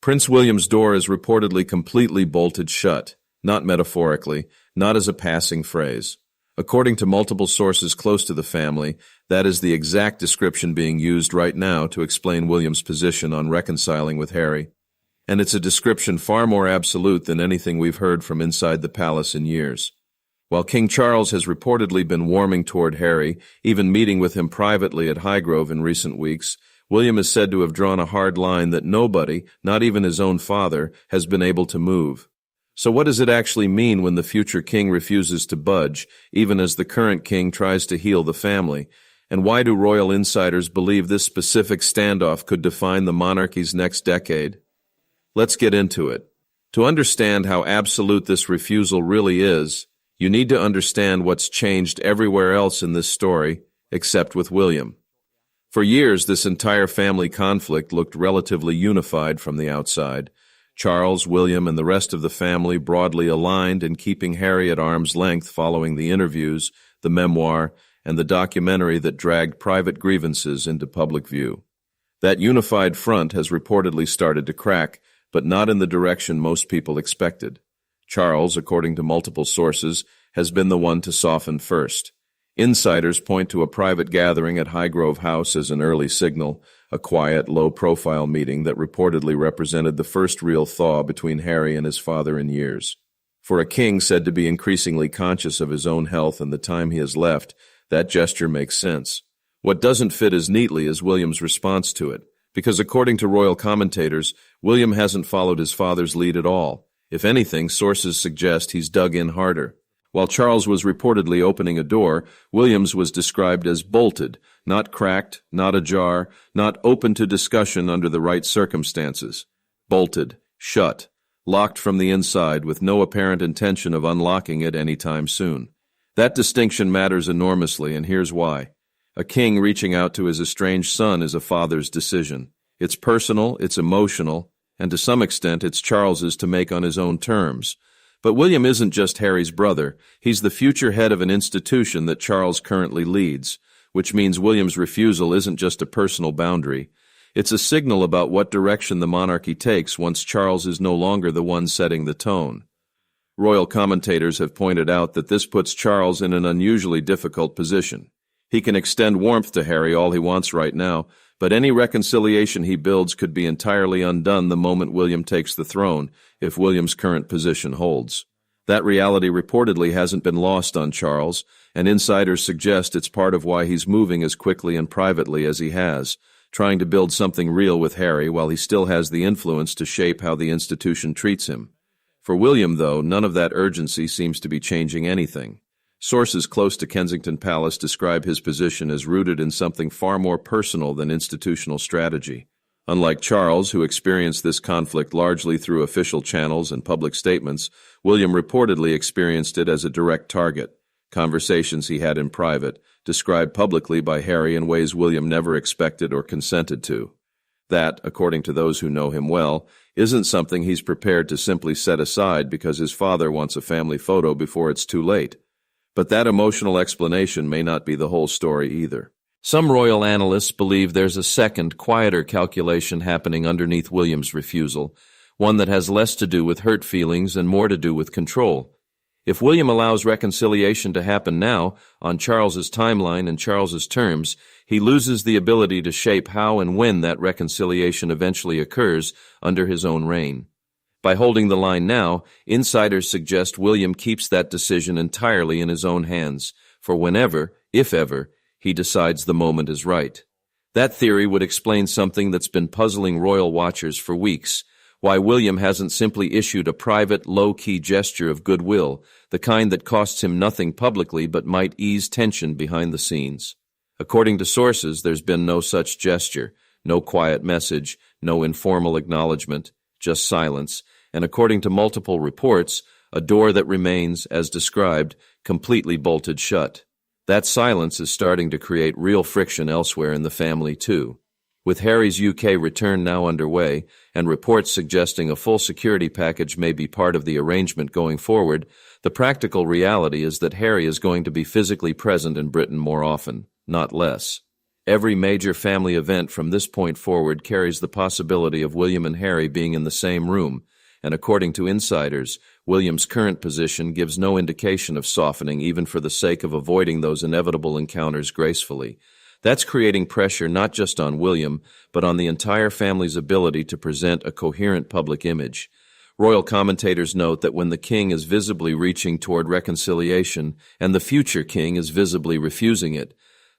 Prince William's door is reportedly completely bolted shut, not metaphorically, not as a passing phrase. According to multiple sources close to the family, that is the exact description being used right now to explain William's position on reconciling with Harry. And it's a description far more absolute than anything we've heard from inside the palace in years. While King Charles has reportedly been warming toward Harry, even meeting with him privately at Highgrove in recent weeks, William is said to have drawn a hard line that nobody, not even his own father, has been able to move. So what does it actually mean when the future king refuses to budge, even as the current king tries to heal the family? And why do royal insiders believe this specific standoff could define the monarchy's next decade? Let's get into it. To understand how absolute this refusal really is, you need to understand what's changed everywhere else in this story, except with William. For years, this entire family conflict looked relatively unified from the outside. Charles, William, and the rest of the family broadly aligned in keeping Harry at arm's length following the interviews, the memoir, and the documentary that dragged private grievances into public view. That unified front has reportedly started to crack, but not in the direction most people expected. Charles, according to multiple sources, has been the one to soften first. Insiders point to a private gathering at Highgrove House as an early signal, a quiet, low-profile meeting that reportedly represented the first real thaw between Harry and his father in years. For a king said to be increasingly conscious of his own health and the time he has left, that gesture makes sense. What doesn't fit as neatly is William's response to it, because according to royal commentators, William hasn't followed his father's lead at all. If anything, sources suggest he's dug in harder. While Charles was reportedly opening a door, William's was described as bolted, not cracked, not ajar, not open to discussion under the right circumstances. Bolted, shut, locked from the inside with no apparent intention of unlocking it any time soon. That distinction matters enormously, and here's why. A king reaching out to his estranged son is a father's decision. It's personal, it's emotional, and to some extent it's Charles's to make on his own terms. But William isn't just Harry's brother. He's the future head of an institution that Charles currently leads, which means William's refusal isn't just a personal boundary. It's a signal about what direction the monarchy takes once Charles is no longer the one setting the tone. Royal commentators have pointed out that this puts Charles in an unusually difficult position. He can extend warmth to Harry all he wants right now, but any reconciliation he builds could be entirely undone the moment William takes the throne, if William's current position holds. That reality reportedly hasn't been lost on Charles, and insiders suggest it's part of why he's moving as quickly and privately as he has, trying to build something real with Harry while he still has the influence to shape how the institution treats him. For William, though, none of that urgency seems to be changing anything. Sources close to Kensington Palace describe his position as rooted in something far more personal than institutional strategy. Unlike Charles, who experienced this conflict largely through official channels and public statements, William reportedly experienced it as a direct target. Conversations he had in private, described publicly by Harry in ways William never expected or consented to. That, according to those who know him well, isn't something he's prepared to simply set aside because his father wants a family photo before it's too late. But that emotional explanation may not be the whole story either. Some royal analysts believe there's a second, quieter calculation happening underneath William's refusal, one that has less to do with hurt feelings and more to do with control. If William allows reconciliation to happen now, on Charles's timeline and Charles's terms, he loses the ability to shape how and when that reconciliation eventually occurs under his own reign. By holding the line now, insiders suggest William keeps that decision entirely in his own hands, for whenever, if ever, he decides the moment is right. That theory would explain something that's been puzzling royal watchers for weeks, why William hasn't simply issued a private, low-key gesture of goodwill, the kind that costs him nothing publicly but might ease tension behind the scenes. According to sources, there's been no such gesture, no quiet message, no informal acknowledgement, just silence, and according to multiple reports, a door that remains, as described, completely bolted shut. That silence is starting to create real friction elsewhere in the family, too. With Harry's UK return now underway, and reports suggesting a full security package may be part of the arrangement going forward, the practical reality is that Harry is going to be physically present in Britain more often, not less. Every major family event from this point forward carries the possibility of William and Harry being in the same room, and according to insiders, William's current position gives no indication of softening even for the sake of avoiding those inevitable encounters gracefully. That's creating pressure not just on William, but on the entire family's ability to present a coherent public image. Royal commentators note that when the king is visibly reaching toward reconciliation and the future king is visibly refusing it,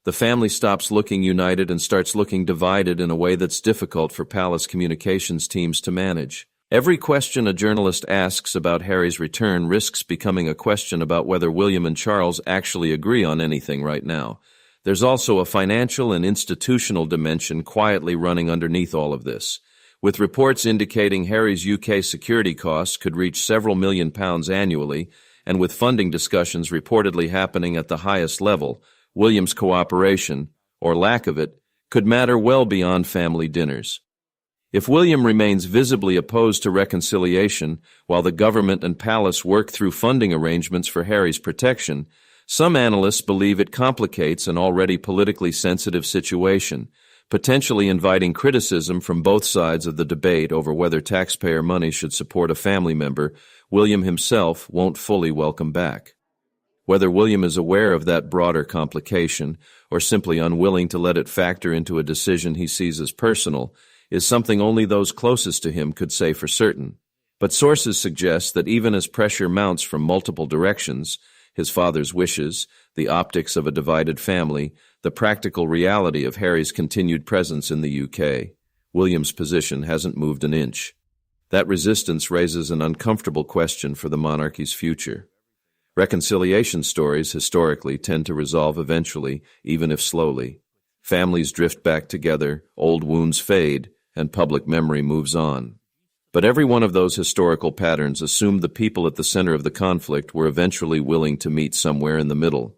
the family stops looking united and starts looking divided in a way that's difficult for palace communications teams to manage. Every question a journalist asks about Harry's return risks becoming a question about whether William and Charles actually agree on anything right now. There's also a financial and institutional dimension quietly running underneath all of this, with reports indicating Harry's UK security costs could reach several £1 million annually, and with funding discussions reportedly happening at the highest level. William's cooperation, or lack of it, could matter well beyond family dinners. If William remains visibly opposed to reconciliation while the government and palace work through funding arrangements for Harry's protection, some analysts believe it complicates an already politically sensitive situation, potentially inviting criticism from both sides of the debate over whether taxpayer money should support a family member William himself won't fully welcome back. Whether William is aware of that broader complication or simply unwilling to let it factor into a decision he sees as personal is something only those closest to him could say for certain. But sources suggest that even as pressure mounts from multiple directions, his father's wishes, the optics of a divided family, the practical reality of Harry's continued presence in the UK, William's position hasn't moved an inch. That resistance raises an uncomfortable question for the monarchy's future. Reconciliation stories historically tend to resolve eventually, even if slowly. Families drift back together, old wounds fade, and public memory moves on. But every one of those historical patterns assumed the people at the center of the conflict were eventually willing to meet somewhere in the middle.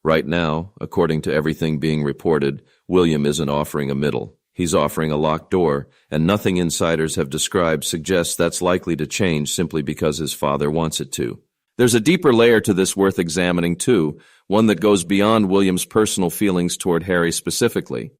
Right now, according to everything being reported, William isn't offering a middle. He's offering a locked door, and nothing insiders have described suggests that's likely to change simply because his father wants it to. There's a deeper layer to this worth examining too, one that goes beyond William's personal feelings toward Harry specifically.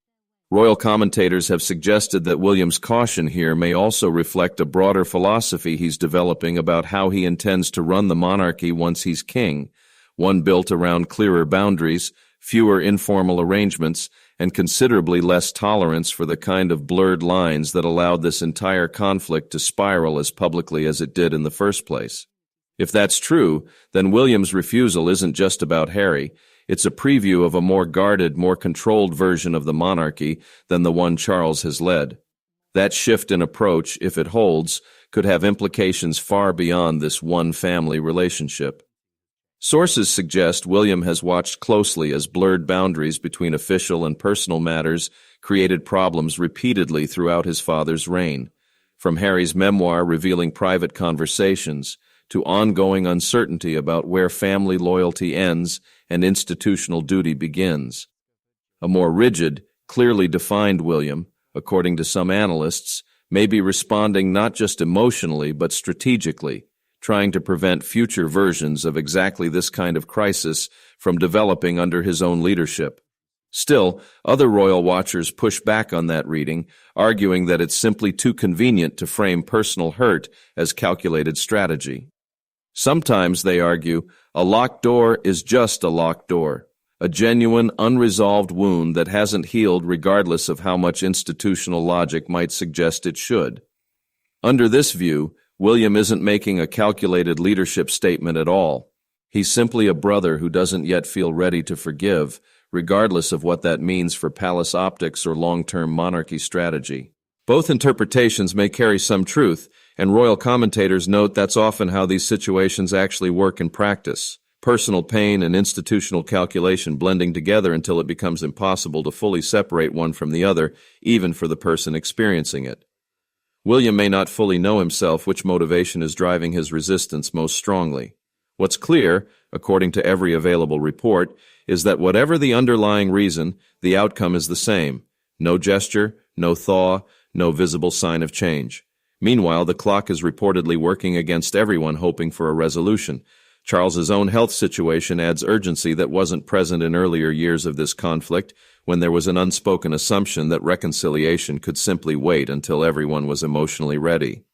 Royal commentators have suggested that William's caution here may also reflect a broader philosophy he's developing about how he intends to run the monarchy once he's king, one built around clearer boundaries, fewer informal arrangements, and considerably less tolerance for the kind of blurred lines that allowed this entire conflict to spiral as publicly as it did in the first place. If that's true, then William's refusal isn't just about Harry. It's a preview of a more guarded, more controlled version of the monarchy than the one Charles has led. That shift in approach, if it holds, could have implications far beyond this one-family relationship. Sources suggest William has watched closely as blurred boundaries between official and personal matters created problems repeatedly throughout his father's reign, from Harry's memoir revealing private conversations to ongoing uncertainty about where family loyalty ends and institutional duty begins. A more rigid, clearly defined William, according to some analysts, may be responding not just emotionally but strategically, trying to prevent future versions of exactly this kind of crisis from developing under his own leadership. Still, other royal watchers push back on that reading, arguing that it's simply too convenient to frame personal hurt as calculated strategy. Sometimes, they argue, a locked door is just a locked door, a genuine, unresolved wound that hasn't healed regardless of how much institutional logic might suggest it should. Under this view, William isn't making a calculated leadership statement at all. He's simply a brother who doesn't yet feel ready to forgive, regardless of what that means for palace optics or long-term monarchy strategy. Both interpretations may carry some truth, and royal commentators note that's often how these situations actually work in practice. Personal pain and institutional calculation blending together until it becomes impossible to fully separate one from the other, even for the person experiencing it. William may not fully know himself which motivation is driving his resistance most strongly. What's clear, according to every available report, is that whatever the underlying reason, the outcome is the same. No gesture, no thaw, no visible sign of change. Meanwhile, the clock is reportedly working against everyone hoping for a resolution. Charles's own health situation adds urgency that wasn't present in earlier years of this conflict, when there was an unspoken assumption that reconciliation could simply wait until everyone was emotionally ready.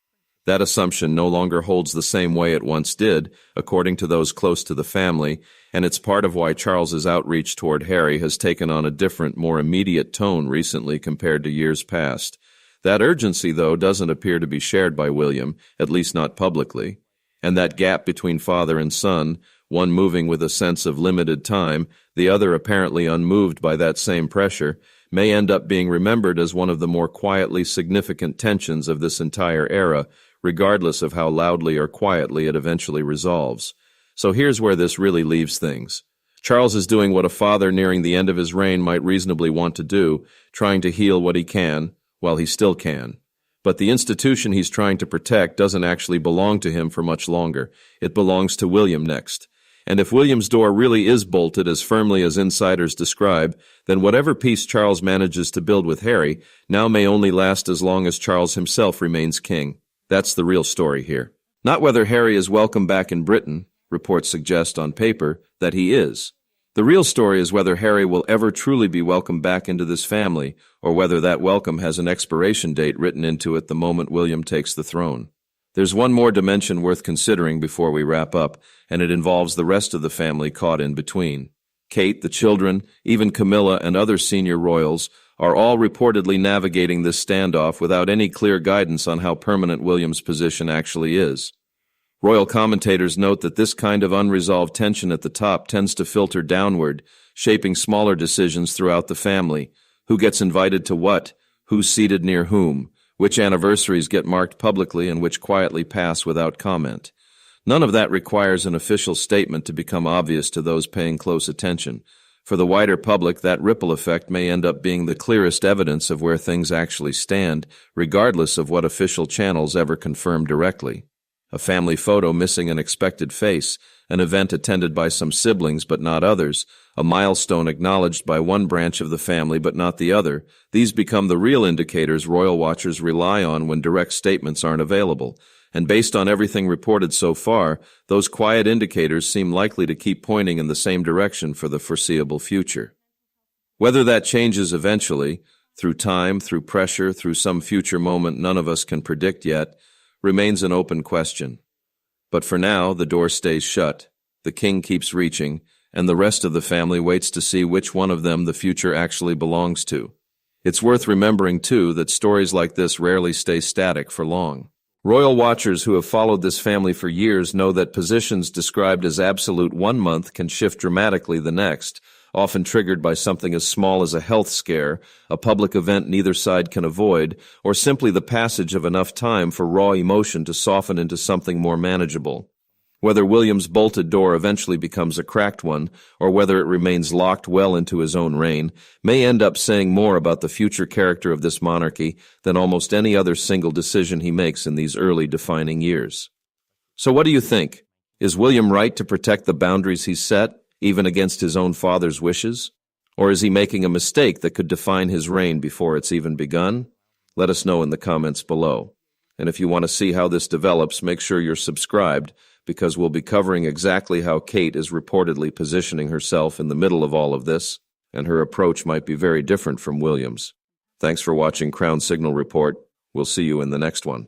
That assumption no longer holds the same way it once did, according to those close to the family, and it's part of why Charles's outreach toward Harry has taken on a different, more immediate tone recently compared to years past. That urgency, though, doesn't appear to be shared by William, at least not publicly. And that gap between father and son, one moving with a sense of limited time, the other apparently unmoved by that same pressure, may end up being remembered as one of the more quietly significant tensions of this entire era, regardless of how loudly or quietly it eventually resolves. So here's where this really leaves things. Charles is doing what a father nearing the end of his reign might reasonably want to do, trying to heal what he can, while he still can. But the institution he's trying to protect doesn't actually belong to him for much longer. It belongs to William next. And if William's door really is bolted as firmly as insiders describe, then whatever peace Charles manages to build with Harry now may only last as long as Charles himself remains king. That's the real story here. Not whether Harry is welcome back in Britain, reports suggest on paper that he is. The real story is whether Harry will ever truly be welcomed back into this family, or whether that welcome has an expiration date written into it the moment William takes the throne. There's one more dimension worth considering before we wrap up, and it involves the rest of the family caught in between. Kate, the children, even Camilla and other senior royals are all reportedly navigating this standoff without any clear guidance on how permanent William's position actually is. Royal commentators note that this kind of unresolved tension at the top tends to filter downward, shaping smaller decisions throughout the family. Who gets invited to what? Who's seated near whom? Which anniversaries get marked publicly and which quietly pass without comment? None of that requires an official statement to become obvious to those paying close attention. For the wider public, that ripple effect may end up being the clearest evidence of where things actually stand, regardless of what official channels ever confirm directly. A family photo missing an expected face, an event attended by some siblings but not others, a milestone acknowledged by one branch of the family but not the other, these become the real indicators royal watchers rely on when direct statements aren't available. And based on everything reported so far, those quiet indicators seem likely to keep pointing in the same direction for the foreseeable future. Whether that changes eventually, through time, through pressure, through some future moment none of us can predict yet, remains an open question. But for now, the door stays shut, the king keeps reaching, and the rest of the family waits to see which one of them the future actually belongs to. It's worth remembering, too, that stories like this rarely stay static for long. Royal watchers who have followed this family for years know that positions described as absolute one month can shift dramatically the next, often triggered by something as small as a health scare, a public event neither side can avoid, or simply the passage of enough time for raw emotion to soften into something more manageable. Whether William's bolted door eventually becomes a cracked one, or whether it remains locked well into his own reign, may end up saying more about the future character of this monarchy than almost any other single decision he makes in these early defining years. So what do you think? Is William right to protect the boundaries he's set, even against his own father's wishes? Or is he making a mistake that could define his reign before it's even begun? Let us know in the comments below. And if you want to see how this develops, make sure you're subscribed, because we'll be covering exactly how Kate is reportedly positioning herself in the middle of all of this, and her approach might be very different from William's. Thanks for watching Crown Signal Report. We'll see you in the next one.